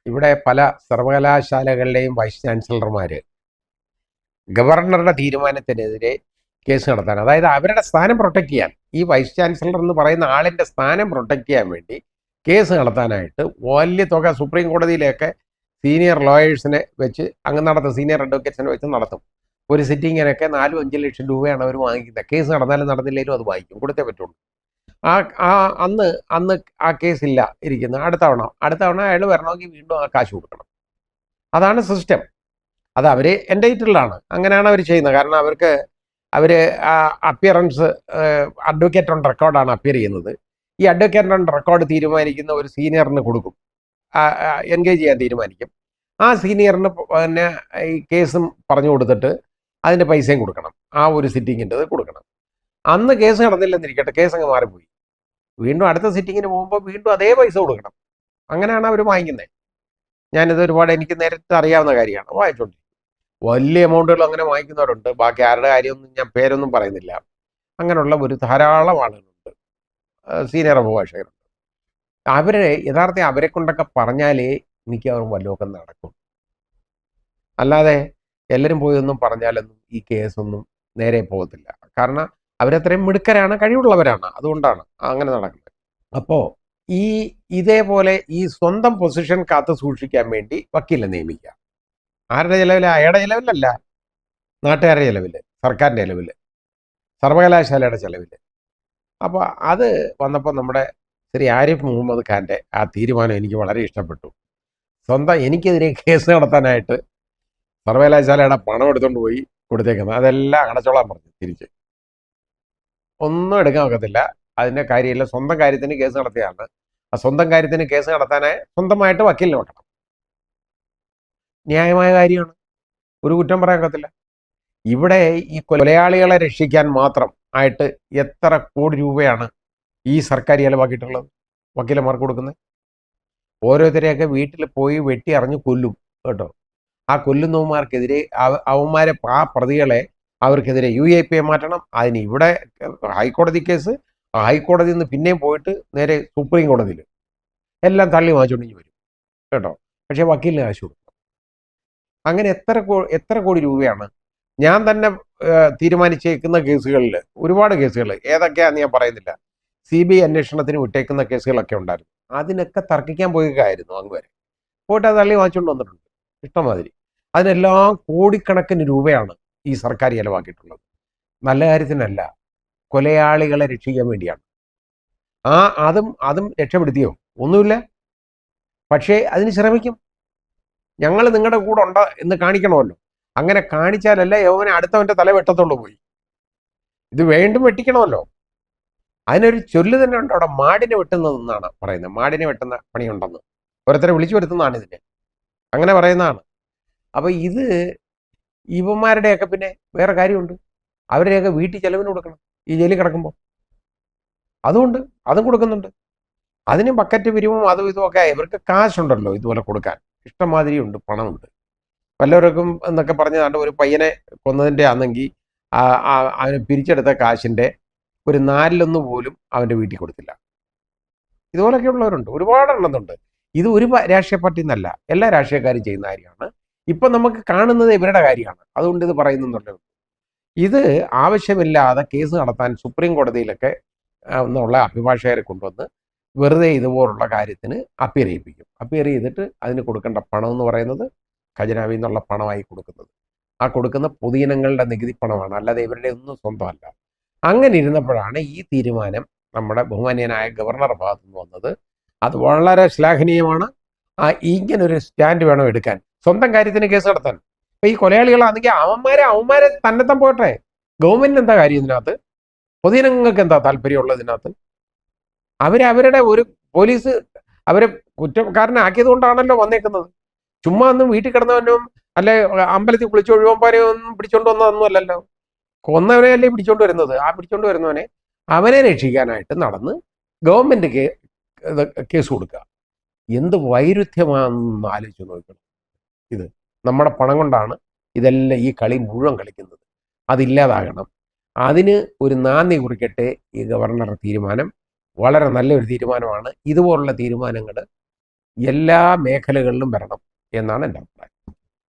ഇവിടെ പല സർവകലാശാലകളുടെയും വൈസ് ചാൻസലർമാർ ഗവർണറുടെ തീരുമാനത്തിനെതിരെ കേസ് നടത്താൻ, അതായത് അവരുടെ സ്ഥാനം പ്രൊട്ടക്ട് ചെയ്യാൻ, ഈ വൈസ് ചാൻസലർ എന്ന് പറയുന്ന ആളിൻ്റെ സ്ഥാനം പ്രൊട്ടക്ട് ചെയ്യാൻ വേണ്ടി കേസ് നടത്താനായിട്ട് വലിയ തുക സുപ്രീം കോടതിയിലേക്ക് സീനിയർ ലോയേഴ്സിനെ വെച്ച് അങ്ങ് നടത്തും, സീനിയർ അഡ്വക്കേറ്റ്സിനെ വെച്ച് നടത്തും. ഒരു സിറ്റിങ്ങിനൊക്കെ 4-5 ലക്ഷം രൂപയാണ് അവർ വാങ്ങിക്കുന്നത്. കേസ് നടന്നാലും നടന്നില്ലെങ്കിലും അത് വാങ്ങിക്കും, കൊടുത്തേ പറ്റുള്ളൂ. അന്ന് ആ കേസില്ല ഇരിക്കുന്നത്. അടുത്ത തവണ അയാൾ വരണമെങ്കിൽ വീണ്ടും ആ കാശ് കൊടുക്കണം. അതാണ് സിസ്റ്റം. അത് അവർ എൻറ്റൈറ്റിൽഡാണ്, അങ്ങനെയാണ് അവർ ചെയ്യുന്നത്. കാരണം അവർ അപ്പിയറൻസ് അഡ്വക്കേറ്റ് ഓൺ റെക്കോർഡാണ് അപ്പിയർ ചെയ്യുന്നത്. ഈ അഡ്വക്കേറ്റ് ഓൺ റെക്കോർഡ് തീരുമാനിക്കുന്ന ഒരു സീനിയറിന് കൊടുക്കും, എൻഗേജ് ചെയ്യാൻ തീരുമാനിക്കും. ആ സീനിയറിന് പിന്നെ ഈ കേസും പറഞ്ഞു കൊടുത്തിട്ട് അതിൻ്റെ പൈസയും കൊടുക്കണം, ആ ഒരു സിറ്റിങ്ങിൻ്റെ കൊടുക്കണം. അന്ന് കേസ് നടന്നില്ലെന്നിരിക്കട്ടെ, കേസ് അങ്ങ് മാറിപ്പോയി, വീണ്ടും അടുത്ത സിറ്റിങ്ങിന് പോകുമ്പോൾ വീണ്ടും അതേ പൈസ കൊടുക്കണം. അങ്ങനെയാണ് അവർ വാങ്ങിക്കുന്നത്. ഞാനിത് ഒരുപാട് എനിക്ക് നേരിട്ട് അറിയാവുന്ന കാര്യമാണ്, വാങ്ങിച്ചോണ്ടിരിക്കും. വലിയ എമൗണ്ടുകൾ അങ്ങനെ വാങ്ങിക്കുന്നവരുണ്ട്. ബാക്കി ആരുടെ കാര്യമൊന്നും ഞാൻ പേരൊന്നും പറയുന്നില്ല. അങ്ങനെയുള്ള ഒരു ധാരാളം ആളുകളുണ്ട്, സീനിയർ അഭിഭാഷകരുണ്ട്. അവരെ കൊണ്ടൊക്കെ പറഞ്ഞാലേ മിക്കവാറും വല്ലതൊക്കെ നടക്കും. അല്ലാതെ എല്ലാവരും പോയി ഒന്നും പറഞ്ഞാലൊന്നും ഈ കേസൊന്നും നേരെ പോകത്തില്ല. കാരണം അവരത്രയും മിടുക്കരാണ്, കഴിവുള്ളവരാണ്, അതുകൊണ്ടാണ് അങ്ങനെ നടക്കുന്നത്. അപ്പോൾ ഇതേപോലെ ഈ സ്വന്തം പൊസിഷൻ കാത്തു സൂക്ഷിക്കാൻ വേണ്ടി വക്കീലിനെ നിയമിക്കുക. ആരുടെ ചിലവിൽ? അയാളുടെ ചിലവിലല്ല, നാട്ടുകാരുടെ ചിലവിൽ, സർക്കാരിൻ്റെ ചിലവിൽ, സർവകലാശാലയുടെ ചിലവിൽ. അപ്പോൾ അത് വന്നപ്പോൾ നമ്മുടെ ശ്രീ ആരിഫ് മുഹമ്മദ് ഖാൻ്റെ ആ തീരുമാനം എനിക്ക് വളരെ ഇഷ്ടപ്പെട്ടു. എനിക്കെതിരെ കേസ് നടത്താനായിട്ട് സർവകലാശാലയുടെ പണം എടുത്തുകൊണ്ട് പോയി കൊടുത്തേക്കുന്നത്, അതെല്ലാം അടച്ചോളാൻ പറഞ്ഞു. തിരിച്ച് ഒന്നും എടുക്കാൻ ഒക്കത്തില്ല, അതിൻ്റെ കാര്യമില്ല. സ്വന്തം കാര്യത്തിന് കേസ് നടത്തിയാണ്. ആ സ്വന്തം കാര്യത്തിന് കേസ് നടത്താനായി സ്വന്തമായിട്ട് വക്കീലിനെ വെക്കണം. ന്യായമായ കാര്യമാണ്, ഒരു കുറ്റം പറയാൻ ഒക്കത്തില്ല. ഇവിടെ ഈ കൊലയാളികളെ രക്ഷിക്കാൻ മാത്രം ആയിട്ട് എത്ര കോടി രൂപയാണ് ഈ സർക്കാർ ചെലവാക്കിയിട്ടുള്ളത് വക്കീലന്മാർക്ക് കൊടുക്കുന്നത്? ഓരോരുത്തരെയൊക്കെ വീട്ടിൽ പോയി വെട്ടി അറിഞ്ഞ് കൊല്ലും കേട്ടോ. ആ കൊല്ലുന്നവന്മാർക്കെതിരെ അവന്മാരെ ആ പ്രതികളെ അവർക്കെതിരെ UAPA മാറ്റണം. അതിന് ഇവിടെ ഹൈക്കോടതി കേസ്, ഹൈക്കോടതിയിൽ നിന്ന് പിന്നെയും പോയിട്ട് നേരെ സുപ്രീം കോടതിയിൽ എല്ലാം തള്ളി വാങ്ങിച്ചുകൊണ്ടിങ്ങി വരും കേട്ടോ. പക്ഷേ വക്കീലിന് കാശ് കൊടുക്കും. അങ്ങനെ എത്ര കോടി രൂപയാണ് ഞാൻ തന്നെ തീരുമാനിച്ചേക്കുന്ന കേസുകളിൽ, ഒരുപാട് കേസുകൾ, ഏതൊക്കെയാണെന്ന് ഞാൻ പറയുന്നില്ല, CBI അന്വേഷണത്തിന് വിട്ടേക്കുന്ന കേസുകളൊക്കെ ഉണ്ടായിരുന്നു. അതിനൊക്കെ തർക്കിക്കാൻ പോയേക്കായിരുന്നു അങ്ങ് വരെ, പോയിട്ട് അത് തള്ളി വാങ്ങിച്ചുകൊണ്ട് വന്നിട്ടുണ്ട് ഇഷ്ടമാതിരി. അതിനെല്ലാം കോടിക്കണക്കിന് രൂപയാണ് ഈ സർക്കാർ ചെലവാക്കിയിട്ടുള്ളത്. നല്ല കാര്യത്തിനല്ല, കൊലയാളികളെ രക്ഷിക്കാൻ വേണ്ടിയാണ്. അതും രക്ഷപ്പെടുത്തിയോ? ഒന്നുമില്ല. പക്ഷേ അതിന് ശ്രമിക്കും. ഞങ്ങൾ നിങ്ങളുടെ കൂടെ ഉണ്ട് എന്ന് കാണിക്കണമല്ലോ. അങ്ങനെ കാണിച്ചാലല്ല യവനെ അടുത്തവൻ്റെ തല വെട്ടത്തുള്ളൂ. പോയി ഇത് വീണ്ടും വെട്ടിക്കണമല്ലോ. അതിനൊരു ചൊല്ല് തന്നെ ഉണ്ട് അവിടെ, മാടിനെ വെട്ടുന്നതെന്നാണ് പറയുന്നത്. മാടിനെ വെട്ടുന്ന പണിയുണ്ടെന്ന് ഓരോരുത്തരെ വിളിച്ചു വരുത്തുന്നതാണ് ഇതിനെ, അങ്ങനെ പറയുന്നതാണ്. അപ്പോൾ ഇത് ഇവന്മാരുടെയൊക്കെ പിന്നെ വേറെ കാര്യമുണ്ട്, അവരുടെയൊക്കെ വീട്ടിൽ ചെലവിന് കൊടുക്കണം ഈ ജയിലിൽ കിടക്കുമ്പോൾ. അതും കൊടുക്കുന്നുണ്ട്. അതിന് ബക്കറ്റ് പിരിവും അതും ഇതുമൊക്കെ. ഇവർക്ക് കാശുണ്ടല്ലോ ഇതുപോലെ കൊടുക്കാൻ, ഇഷ്ടംമാതിരി ഉണ്ട്, പണമുണ്ട്. വല്ലവർക്കും എന്നൊക്കെ പറഞ്ഞാണ്ട് ഒരു പയ്യനെ കൊന്നതിൻ്റെ ആണെങ്കിൽ അവന് പിരിച്ചെടുത്ത കാശിൻ്റെ ഒരു 4/1 പോലും അവൻ്റെ വീട്ടിൽ കൊടുത്തില്ല. ഇതുപോലൊക്കെ ഉള്ളവരുണ്ട്, ഒരുപാട് എണ്ണുന്നുണ്ട്. ഇത് ഒരു രാഷ്ട്രീയ പാർട്ടി എന്നല്ല, എല്ലാ രാഷ്ട്രീയക്കാരും ചെയ്യുന്ന കാര്യമാണ്. ഇപ്പം നമുക്ക് കാണുന്നത് ഇവരുടെ കാര്യമാണ്, അതുകൊണ്ട് ഇത് പറയുന്നുണ്ടല്ലോ. ഇത് ആവശ്യമില്ലാതെ കേസ് നടത്താൻ സുപ്രീം കോടതിയിലൊക്കെ എന്നുള്ള അഭിഭാഷകരെ കൊണ്ടുവന്ന് വെറുതെ ഇതുപോലുള്ള കാര്യത്തിന് അപ്പിയർ ചെയ്യിപ്പിക്കും. അപ്പിയർ ചെയ്തിട്ട് അതിന് കൊടുക്കേണ്ട പണം എന്ന് പറയുന്നത് ഖജനാവിൽ നിന്നുള്ള പണമായി കൊടുക്കുന്നത്. ആ കൊടുക്കുന്ന പൊതുജനങ്ങളുടെ നികുതി പണമാണ്, അല്ലാതെ ഇവരുടെ ഒന്നും സ്വന്തമല്ല. അങ്ങനെ ഇരുന്നപ്പോഴാണ് ഈ തീരുമാനം നമ്മുടെ ബഹുമാന്യനായ ഗവർണറുടെ ഭാഗത്തു നിന്ന് വന്നത്. അത് വളരെ ശ്ലാഘനീയമാണ്. ഇങ്ങനൊരു സ്റ്റാൻഡ് വേണം എടുക്കാൻ, സ്വന്തം കാര്യത്തിന് കേസ് നടത്താൻ. അപ്പോൾ ഈ കൊലയാളികളാണെങ്കിൽ അവന്മാരെ തന്നെത്താൻ പോട്ടെ, ഗവൺമെന്റിന് എന്താ കാര്യം ഇതിനകത്ത്? പൊതുജനങ്ങൾക്ക് എന്താ താല്പര്യമുള്ളത് ഇതിനകത്ത്? അവരുടെ ഒരു പോലീസ് അവരെ കുറ്റക്കാരനാക്കിയത് കൊണ്ടാണല്ലോ വന്നേക്കുന്നത്. ചുമ്മാ ഒന്നും വീട്ടിൽ കിടന്നവനും അല്ലെ അമ്പലത്തിൽ കുളിച്ച് ഒഴിവന്മാരെയൊന്നും പിടിച്ചോണ്ട് വന്നതൊന്നും അല്ലല്ലോ. കൊന്നവനെ അല്ലേ പിടിച്ചോണ്ട് വരുന്നത്. ആ പിടിച്ചോണ്ട് വരുന്നവനെ അവനെ രക്ഷിക്കാനായിട്ട് നടന്ന് ഗവൺമെന്റ് കേസ് കൊടുക്കുക. എന്ത് വൈരുദ്ധ്യമാണെന്ന് ആലോചിച്ച് നോക്കണം. ഇത് നമ്മുടെ പണം കൊണ്ടാണ് ഇതെല്ലാം, ഈ കളി മുഴുവൻ കളിക്കുന്നത്. അതില്ലാതാകണം. അതിന് ഒരു നാന്ദി കുറിക്കട്ടെ ഈ ഗവർണറുടെ തീരുമാനം. വളരെ നല്ലൊരു തീരുമാനമാണ്. ഇതുപോലുള്ള തീരുമാനങ്ങൾ എല്ലാ മേഖലകളിലും വരണം എന്നാണ് എൻ്റെ അഭിപ്രായം.